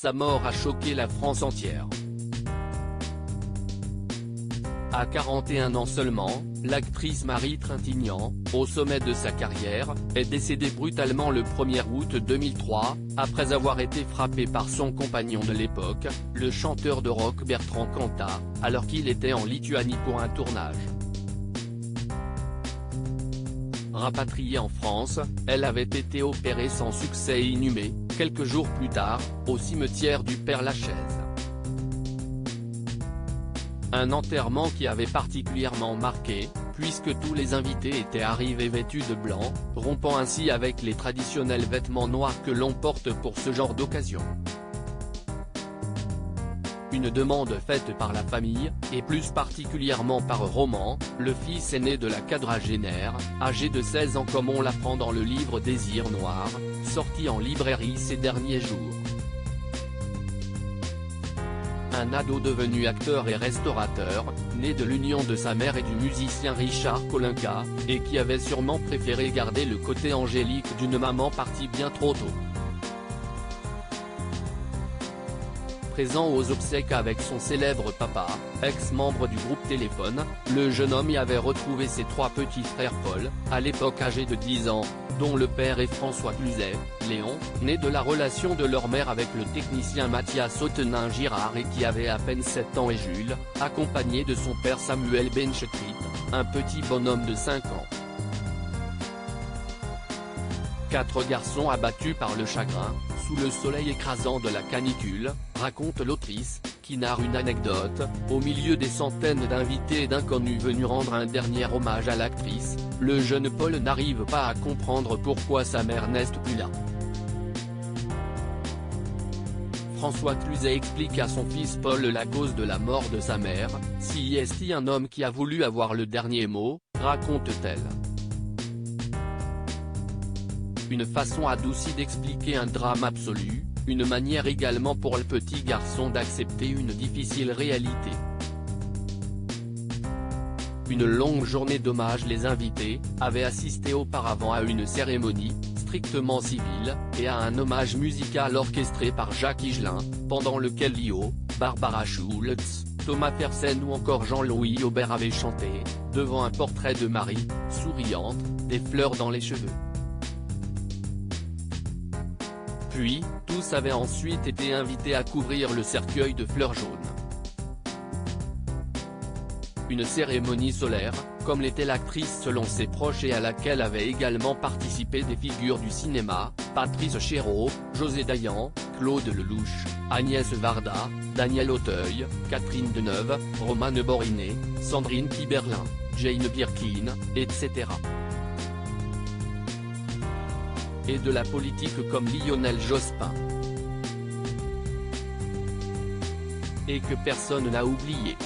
Sa mort a choqué la France entière. À 41 ans seulement, l'actrice Marie Trintignant, au sommet de sa carrière, est décédée brutalement le 1er août 2003, après avoir été frappée par son compagnon de l'époque, le chanteur de rock Bertrand Cantat, alors qu'il était en Lituanie pour un tournage. Rapatriée en France, elle avait été opérée sans succès et inhumée, quelques jours plus tard, au cimetière du Père-Lachaise. Un enterrement qui avait particulièrement marqué, puisque tous les invités étaient arrivés vêtus de blanc, rompant ainsi avec les traditionnels vêtements noirs que l'on porte pour ce genre d'occasion. Une demande faite par la famille, et plus particulièrement par Roman, le fils aîné de la quadragénaire, âgé de 16 ans comme on l'apprend dans le livre Désir noir, sorti en librairie ces derniers jours. Un ado devenu acteur et restaurateur, né de l'union de sa mère et du musicien Richard Kolinka, et qui avait sûrement préféré garder le côté angélique d'une maman partie bien trop tôt. Présent aux obsèques avec son célèbre papa, ex-membre du groupe Téléphone, le jeune homme y avait retrouvé ses 3 petits frères Paul, à l'époque âgés de 10 ans, dont le père est François Cluzet, Léon, né de la relation de leur mère avec le technicien Mathias Autenin-Girard et qui avait à peine 7 ans, et Jules, accompagné de son père Samuel Benchekrit, un petit bonhomme de 5 ans. 4 garçons abattus par le chagrin, sous le soleil écrasant de la canicule, raconte l'autrice, qui narre une anecdote, au milieu des centaines d'invités et d'inconnus venus rendre un dernier hommage à l'actrice, le jeune Paul n'arrive pas à comprendre pourquoi sa mère n'est plus là. François Cluzet explique à son fils Paul la cause de la mort de sa mère, si est un homme qui a voulu avoir le dernier mot, raconte-t-elle. Une façon adoucie d'expliquer un drame absolu, une manière également pour le petit garçon d'accepter une difficile réalité. Une longue journée d'hommage. Les invités avaient assisté auparavant à une cérémonie, strictement civile, et à un hommage musical orchestré par Jacques Higelin, pendant lequel Lio, Barbara Schultz, Thomas Fersen ou encore Jean-Louis Aubert avaient chanté, devant un portrait de Marie, souriante, des fleurs dans les cheveux. Puis, tous avaient ensuite été invités à couvrir le cercueil de fleurs jaunes. Une cérémonie solaire, comme l'était l'actrice selon ses proches et à laquelle avaient également participé des figures du cinéma, Patrice Chéreau, José Dayan, Claude Lelouch, Agnès Varda, Daniel Auteuil, Catherine Deneuve, Romane Borinet, Sandrine Kiberlin, Jane Birkin, etc. Et de la politique comme Lionel Jospin. Et que personne n'a oublié.